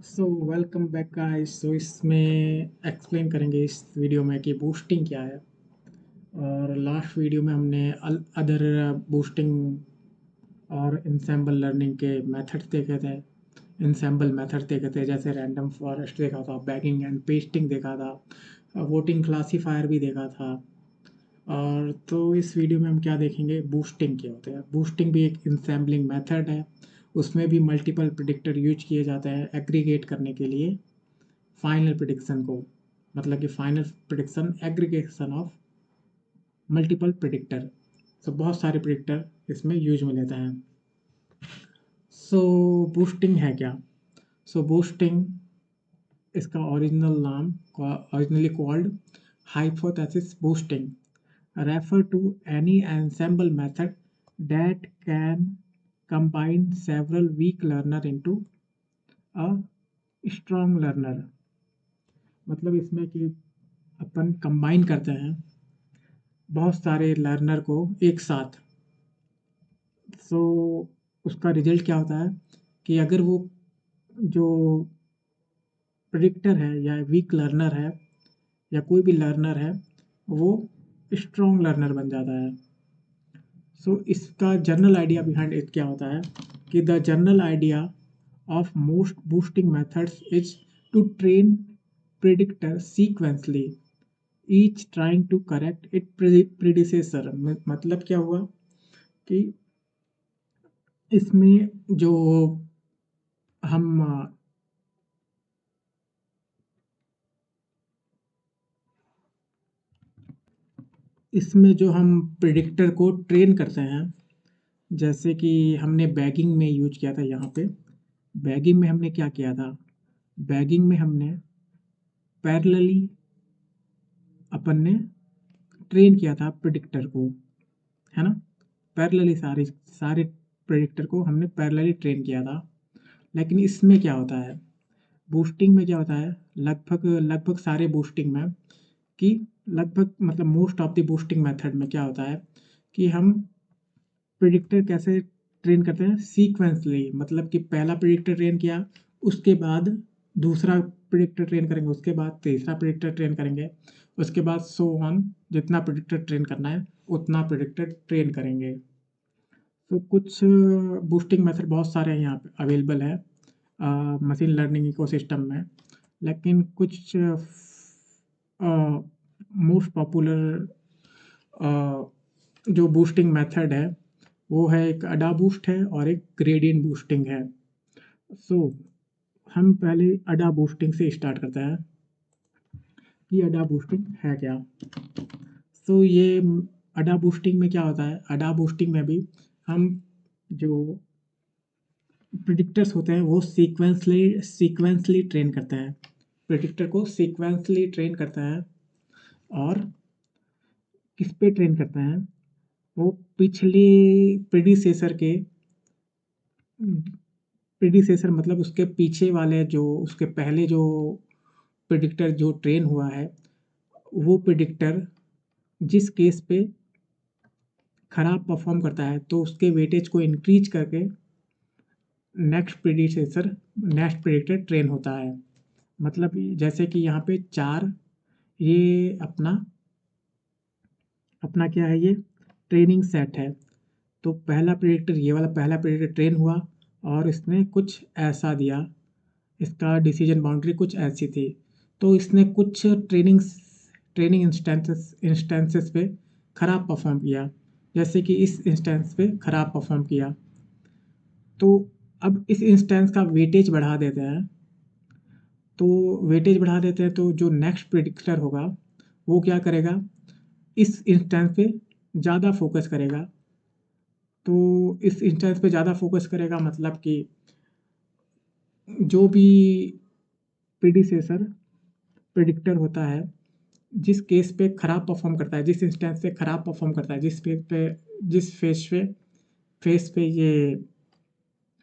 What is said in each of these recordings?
सो welcome back guys. So इसमें explain करेंगे इस वीडियो में कि बूस्टिंग क्या है। और लास्ट वीडियो में हमने अदर बूस्टिंग और इंसेंबल लर्निंग के मेथड्स देखे थे। इंसेंबल मेथड देखे थे, जैसे रैंडम फॉरेस्ट देखा था, बैगिंग एंड पेस्टिंग देखा था, वोटिंग क्लासीफायर भी देखा था। और तो इस वीडियो में हम क्या देखेंगे, बूस्टिंग क्या होता है। बूस्टिंग भी एक इंसेंबलिंग मेथड है। उसमें भी मल्टीपल प्रिडिक्टर यूज किए जाते हैं एग्रीगेट करने के लिए फाइनल प्रिडिक्शन को। मतलब कि final prediction aggregation of multiple predictor. So बहुत सारे प्रिडिक्टर इसमें यूज में लेते हैं। सो बूस्टिंग है क्या? सो बूस्टिंग, इसका ओरिजिनल नाम originally called hypothesis boosting, refer to any ensemble method that can combine several weak learner into a strong learner। मतलब इसमें कि अपन कंबाइन करते हैं बहुत सारे लर्नर को एक साथ। सो उसका रिजल्ट क्या होता है कि अगर वो जो प्रिडिक्टर है या वीक लर्नर है या कोई भी लर्नर है, वो स्ट्रॉन्ग लर्नर बन जाता है। सो इसका जनरल आइडिया बिहाइंड इट क्या होता है कि the general idea of most boosting methods is to train predictor sequentially, each trying to correct it predecessor. मतलब क्या हुआ कि इसमें जो हम इसमें जो हम प्रिडिक्टर को ट्रेन करते हैं, जैसे कि हमने बैगिंग में यूज किया था। यहाँ पे बैगिंग में हमने क्या किया था, बैगिंग में हमने पैरेलली अपन ने ट्रेन किया था प्रिडिक्टर को, है ना। पैरेलली सारे सारे प्रिडिक्टर को हमने पैरेलली ट्रेन किया था। लेकिन इसमें क्या होता है, बूस्टिंग में क्या होता है, लगभग लगभग सारे बूस्टिंग में कि लगभग मतलब most of the boosting method में क्या होता है कि हम प्रिडिक्टर कैसे ट्रेन करते हैं, सीक्वेंसली। मतलब कि पहला प्रिडिक्टर ट्रेन किया, उसके बाद दूसरा प्रिडिक्टर ट्रेन करेंगे, उसके बाद तीसरा प्रिडिक्टर ट्रेन करेंगे, उसके बाद सो ऑन, जितना प्रिडिक्टर ट्रेन करना है उतना प्रिडिक्टर ट्रेन करेंगे। तो कुछ बूस्टिंग मेथड बहुत सारे यहाँ पे अवेलेबल है मशीन लर्निंग इकोसिस्टम में। लेकिन कुछ मोस्ट पॉपुलर जो बूस्टिंग मेथड है वो है, एक अडा बूस्ट है और एक ग्रेडियंट बूस्टिंग है। सो हम पहले अडा बूस्टिंग से स्टार्ट करते हैं कि अडा बूस्टिंग है क्या। सो ये अडा बूस्टिंग में क्या होता है, अडा बूस्टिंग में भी हम जो प्रिडिक्टर्स होते हैं वो सीक्वेंसली ट्रेन करते हैं, प्रिडिक्टर को सीक्वेंसली ट्रेन करता है। और किस पे ट्रेन करते हैं, वो पिछले प्रीडिसेसर के प्रीडिसेसर मतलब उसके पीछे वाले, जो उसके पहले जो प्रिडिक्टर जो ट्रेन हुआ है, वो प्रिडिक्टर जिस केस पे खराब परफॉर्म करता है तो उसके वेटेज को इंक्रीज करके नेक्स्ट प्रिडिक्टर ट्रेन होता है। मतलब जैसे कि यहाँ पे 4, ये अपना अपना क्या है, ये ट्रेनिंग सेट है। तो पहला प्रिडिक्टर, ये वाला पहला प्रिडिक्टर ट्रेन हुआ और इसने कुछ ऐसा दिया, इसका डिसीजन बाउंड्री कुछ ऐसी थी। तो इसने कुछ ट्रेनिंग इंस्टेंसेस पे ख़राब परफॉर्म किया, जैसे कि इस इंस्टेंस पे ख़राब परफॉर्म किया। तो अब इस इंस्टेंस का वेटेज बढ़ा देते हैं। तो वेटेज बढ़ा देते हैं तो जो नेक्स्ट प्रिडिक्टर होगा वो क्या करेगा, इस इंस्टेंस पे ज़्यादा फोकस करेगा। तो इस इंस्टेंस पे ज़्यादा फोकस करेगा मतलब कि जो भी प्रीडिसेसर प्रिडिक्टर होता है, जिस केस पे ख़राब परफॉर्म करता है, जिस इंस्टेंस पे ख़राब परफॉर्म करता है, जिस फेस पे ये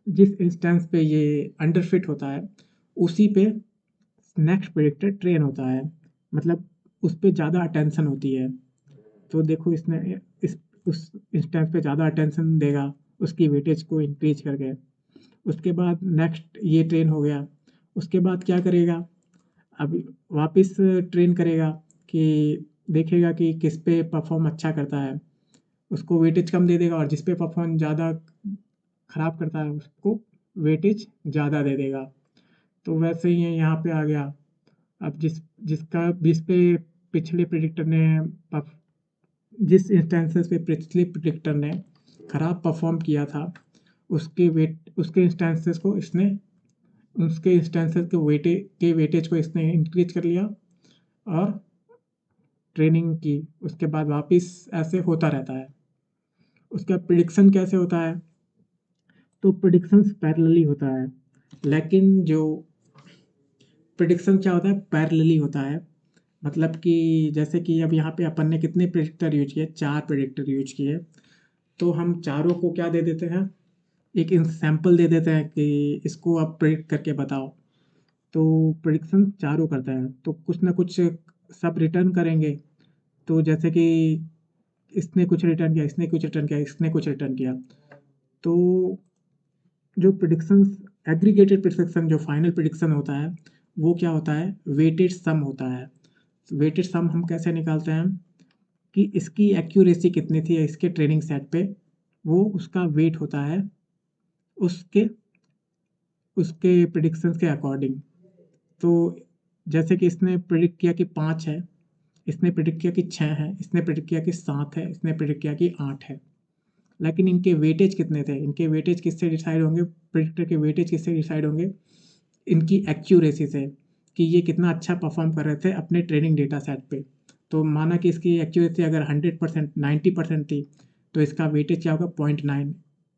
जिस इंस्टेंस पे ये अंडरफिट होता है, उसी पे नेक्स्ट प्रिडिक्टर ट्रेन होता है। मतलब उस पे ज़्यादा अटेंशन होती है। तो देखो इसने इस उस इंस्टेंस पे ज़्यादा अटेंशन देगा, उसकी वेटेज को इंक्रीज करके। उसके बाद नेक्स्ट ये ट्रेन हो गया, उसके बाद क्या करेगा, अब वापस ट्रेन करेगा कि देखेगा कि किस पे परफॉर्म अच्छा करता है, उसको वेटेज कम दे देगा, और जिस पे परफॉर्म ज़्यादा ख़राब करता है उसको वेटेज ज़्यादा दे देगा। तो वैसे ही है, यहाँ पे आ गया। अब जिस पे पिछले प्रेडिक्टर ने जिस इंस्टेंसेस पे पिछले प्रेडिक्टर ने ख़राब परफॉर्म किया था, उसके इंस्टेंसेस को इसने उसके इंस्टेंसेस के वेटेज को इसने इंक्रीज कर लिया और ट्रेनिंग की। उसके बाद वापस ऐसे होता रहता है। उसका प्रिडिक्शन कैसे होता है, तो प्रिडिक्शंस पैरेलली होता है, लेकिन जो प्रिडिक्शन क्या होता है, पैरेलली होता है। मतलब कि जैसे कि अब यहाँ पे अपन ने कितने प्रिडिक्टर यूज किए, 4 प्रिडिक्टर यूज किए, तो हम चारों को क्या दे देते हैं, एक सैंपल दे देते हैं कि इसको आप प्रिडिक्ट करके बताओ। तो प्रिडिक्शन चारों करता है, तो कुछ ना कुछ सब रिटर्न करेंगे। तो जैसे कि इसने कुछ रिटर्न किया, इसने कुछ रिटर्न किया, इसने कुछ रिटर्न किया। तो जो प्रिडिक्शंस, एग्रीगेटेड प्रिडिक्शन, जो फाइनल प्रिडिक्शन होता है, वो क्या होता है, वेटेड सम होता है। वेटेड सम हम कैसे निकालते हैं कि इसकी एक्यूरेसी कितनी थी इसके ट्रेनिंग सेट पे, वो उसका वेट होता है उसके उसके प्रिडिक्शंस के अकॉर्डिंग। तो जैसे कि इसने प्रिडिक्ट किया कि 5 है, इसने प्रिडिक्ट किया कि 6 है, इसने प्रिडिक्ट किया कि 7 है, इसने प्रिडिक्ट किया कि 8 है। लेकिन इनके वेटेज कितने थे, इनके वेटेज किससे डिसाइड होंगे, प्रिडिक्टर के वेटेज किससे डिसाइड होंगे, इनकी एक्यूरेसी से, कि ये कितना अच्छा परफॉर्म कर रहे थे अपने ट्रेनिंग डेटा सेट पे। तो माना कि इसकी एक्यूरेसी अगर 100%, 90% थी, तो इसका वेटेज क्या होगा, 0.9।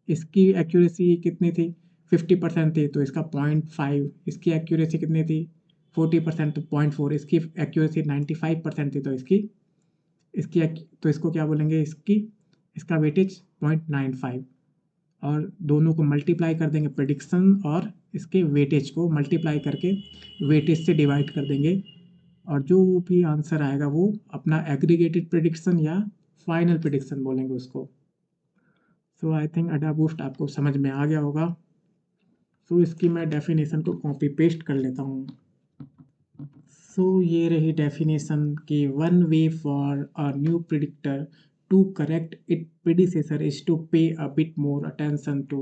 इसकी एक्यूरेसी कितनी थी, 50% थी, तो इसका 0.5। इसकी एक्यूरेसी कितनी थी, 40%, तो 0.4। इसकी एक्यूरेसी 95% थी, तो तो इसको क्या बोलेंगे, इसका वेटेज 0.95। और दोनों को मल्टीप्लाई कर देंगे, प्रेडिक्शन और इसके वेटेज को मल्टीप्लाई करके वेटेज से डिवाइड कर देंगे, और जो भी आंसर आएगा वो अपना एग्रीगेटेड प्रेडिक्शन या फाइनल प्रेडिक्शन बोलेंगे उसको। सो आई थिंक अडा बूस्ट आपको समझ में आ गया होगा। सो इसकी मैं डेफिनेशन को कॉपी पेस्ट कर लेता हूँ। सो ये रही डेफिनेशन कि one way for a new predictor to correct it predecessor is to pay a bit more attention to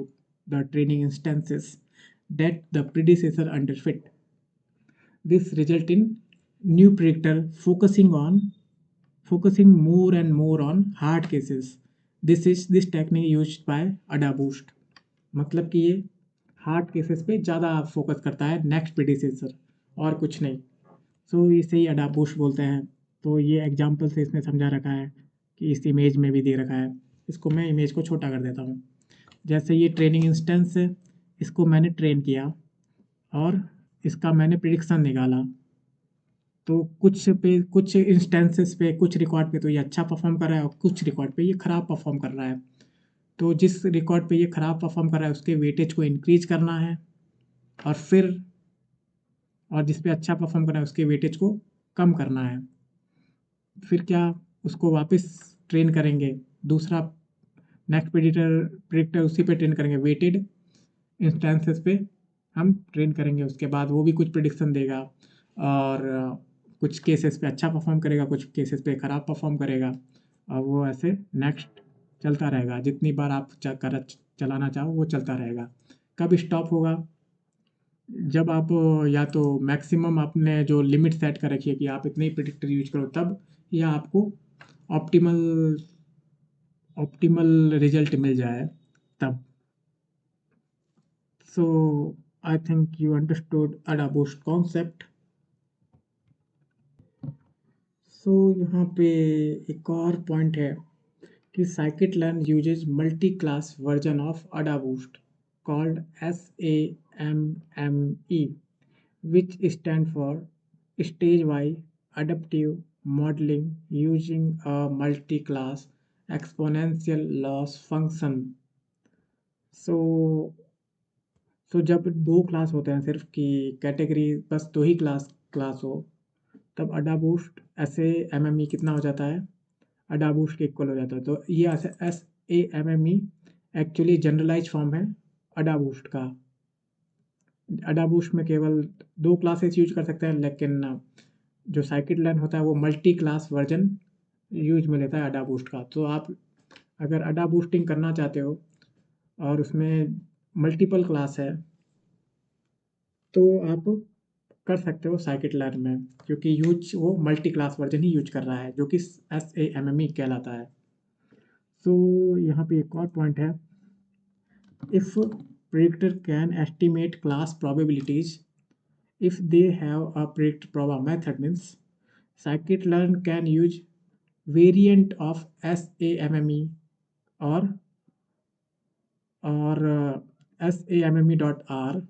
the training instances that the predecessor underfit. This result in new predictor focusing more and more on hard cases. This technique used by AdaBoost. मतलब कि ये hard cases पे ज़्यादा focus करता है next predecessor, और कुछ नहीं। सो इसे ही अडाबूस्ट बोलते हैं। तो ये एग्जाम्पल से इसने समझा रखा है कि इस इमेज में भी दे रखा है। इसको मैं इमेज को छोटा कर देता हूँ। जैसे ये ट्रेनिंग इंस्टेंस है, इसको मैंने ट्रेन किया और इसका मैंने प्रिडिक्शन निकाला। तो कुछ इंस्टेंसेस पे, कुछ रिकॉर्ड पे तो ये अच्छा परफॉर्म कर रहा है, और कुछ रिकॉर्ड पे ये ख़राब परफॉर्म कर रहा है। तो जिस रिकॉर्ड पे ये ख़राब परफॉर्म कर रहा है उसके वेटेज को इंक्रीज करना है, और जिस पे अच्छा परफॉर्म कर रहा है उसके वेटेज को कम करना है। फिर क्या, उसको वापस ट्रेन करेंगे, दूसरा नेक्स्ट प्रेडिक्टर उसी पे ट्रेन करेंगे, वेटेड इंस्टेंसेस पे हम ट्रेन करेंगे। उसके बाद वो भी कुछ प्रिडिक्शन देगा, और कुछ केसेस पे अच्छा परफॉर्म करेगा, कुछ केसेस पे ख़राब परफॉर्म करेगा, और वो ऐसे नेक्स्ट चलता रहेगा। जितनी बार आप चलाना चाहो वो चलता रहेगा। कब स्टॉप होगा, जब आप या तो मैक्सिमम आपने जो लिमिट सेट कर रखी है कि आप इतने ही प्रिडिक्टर यूज करो तब, या आपको ऑप्टिमल ऑप्टिमल रिजल्ट मिल जाए तब। So I think you understood AdaBoost concept. So यहाँ पे एक और पॉइंट है कि scikit-learn uses multi-class version of AdaBoost called SAMME, which stand for Stage-Wise Adaptive Modeling using a multi-class exponential loss function. सो जब 2 क्लास होते हैं सिर्फ, कि कैटेगरी बस 2 ही क्लास हो, तब अडाबूस्ट ऐसे एमएमई कितना हो जाता है, अडाबूस्ट के इक्वल हो जाता है। तो ये SAMME एक्चुअली जनरलाइज फॉर्म है अडाबूस्ट का। अडाबूस्ट में केवल 2 क्लासेस यूज कर सकते हैं, लेकिन जो scikit-learn होता है वो मल्टी क्लास वर्जन यूज में लेता है अडाबूस्ट का। तो आप अगर अडाबूस्टिंग करना चाहते हो और उसमें मल्टीपल क्लास है, तो आप कर सकते हो scikit-learn में, क्योंकि यूज वो मल्टी क्लास वर्जन ही यूज कर रहा है, जो कि SAMME कहलाता है। तो यहाँ पे एक और पॉइंट है, if predictor can estimate class probabilities if they have a predict proba method, means scikit-learn can use variant of SAMME or SAMME.R.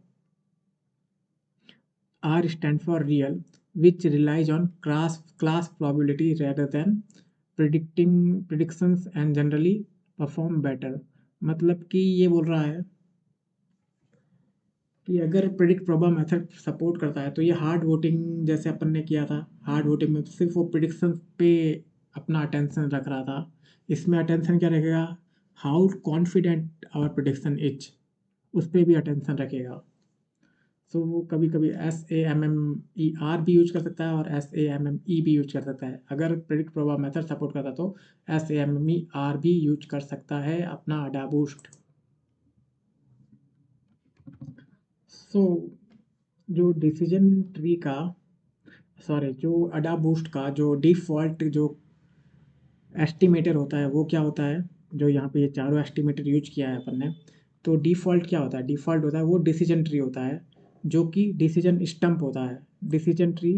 R stand for real, which relies on class probability rather than predictions and generally perform better। मतलब कि ये बोल रहा है कि अगर predict PROBA method support करता है तो ये हार्ड वोटिंग जैसे अपन ने किया था, हार्ड वोटिंग में सिर्फ वो प्रिडिक्शन पे अपना अटेंशन रख रहा था। इसमें अटेंशन क्या रखेगा, how confident our prediction is, उस पर भी अटेंशन रखेगा। तो वो कभी कभी SAMMER भी यूज कर सकता है और SAMME भी यूज कर सकता है। अगर प्रिडिक्ट प्रोबा मेथड सपोर्ट करता तो SAMMER भी यूज कर सकता है अपना अडाबूस्ट। सो जो डिसीजन ट्री का जो अडाबूस्ट का जो डिफ़ॉल्ट जो एस्टिमेटर होता है वो क्या होता है, जो यहाँ पे ये चारों एस्टिमेटर यूज किया है अपन ने। तो डिफ़ॉल्ट क्या होता है, डिफ़ॉल्ट होता है वो डिसीजन ट्री होता है, जो कि डिसीजन स्टम्प होता है। डिसीजन ट्री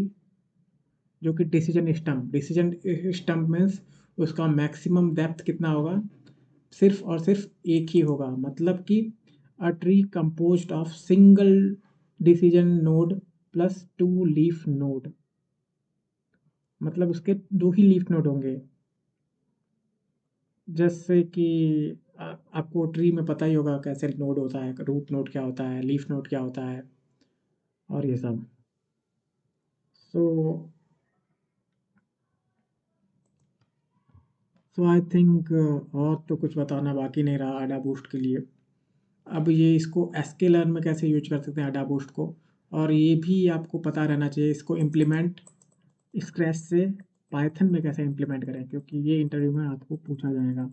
जो कि डिसीजन स्टम्प मीन्स उसका मैक्सिमम डेप्थ कितना होगा, सिर्फ और सिर्फ एक ही होगा। मतलब कि a tree composed of single decision node plus 2 leaf node, मतलब उसके 2 ही लीफ नोड होंगे। जैसे कि आपको ट्री में पता ही होगा कैसे नोड होता है, रूट नोड क्या होता है, लीफ नोड क्या होता है और ये सब। सो आई थिंक और तो कुछ बताना बाकी नहीं रहा अडाबूस्ट के लिए। अब ये इसको sklearn में कैसे यूज कर सकते हैं अडाबूस्ट को, और ये भी आपको पता रहना चाहिए इसको इम्प्लीमेंट स्क्रैच से पाइथन में कैसे इम्प्लीमेंट करें, क्योंकि ये इंटरव्यू में आपको पूछा जाएगा।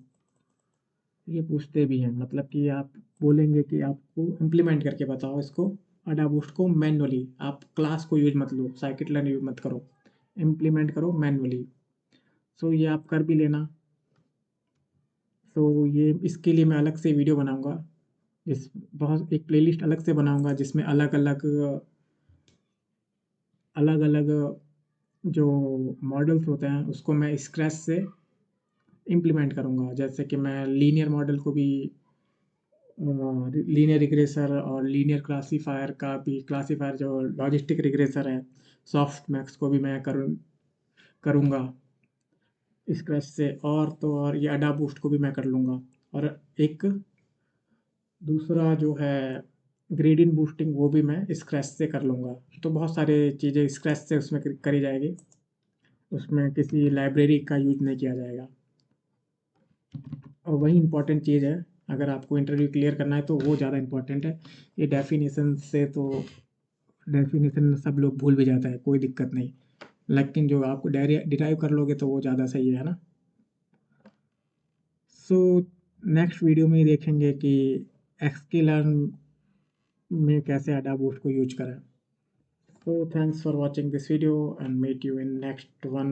ये पूछते भी हैं, मतलब कि आप बोलेंगे कि आपको इम्प्लीमेंट करके बताओ इसको अडाबूस्ट को मैनुअली। आप क्लास को यूज मत लो, scikit-learn यूज मत करो, इम्प्लीमेंट करो मैनुअली। सो ये आप कर भी लेना। तो ये इसके लिए मैं अलग से वीडियो बनाऊंगा, इस बहुत एक प्लेलिस्ट अलग से बनाऊंगा जिसमें अलग अलग अलग अलग जो मॉडल्स होते हैं उसको मैं स्क्रैच से इम्प्लीमेंट करूंगा। जैसे कि मैं लीनियर मॉडल को भी, लीनियर रिग्रेसर और लीनियर क्लासीफायर का भी, क्लासीफायर जो लॉजिस्टिक रिग्रेसर है सॉफ्ट मैक्स को भी मैं करूँगा स्क्रैच से। और तो और ये अडाबूस्ट को भी मैं कर लूँगा। और एक दूसरा जो है ग्रेडियंट बूस्टिंग वो भी मैं स्क्रैच से कर लूँगा। तो बहुत सारे चीज़ें स्क्रैच से उसमें करी जाएगी, उसमें किसी लाइब्रेरी का यूज नहीं किया जाएगा। और वही इम्पोर्टेंट चीज़ है, अगर आपको इंटरव्यू क्लियर करना है तो वो ज़्यादा इम्पोर्टेंट है। ये डेफिनेशन से तो डेफिनेशन सब लोग भूल भी जाता है, कोई दिक्कत नहीं, लेकिन जो आपको डिराइव कर लोगे तो वो ज़्यादा सही है ना। सो नेक्स्ट वीडियो में ही देखेंगे कि sklearn में कैसे अडाबूस्ट को यूज करें। So thanks for watching this video and meet you in next one.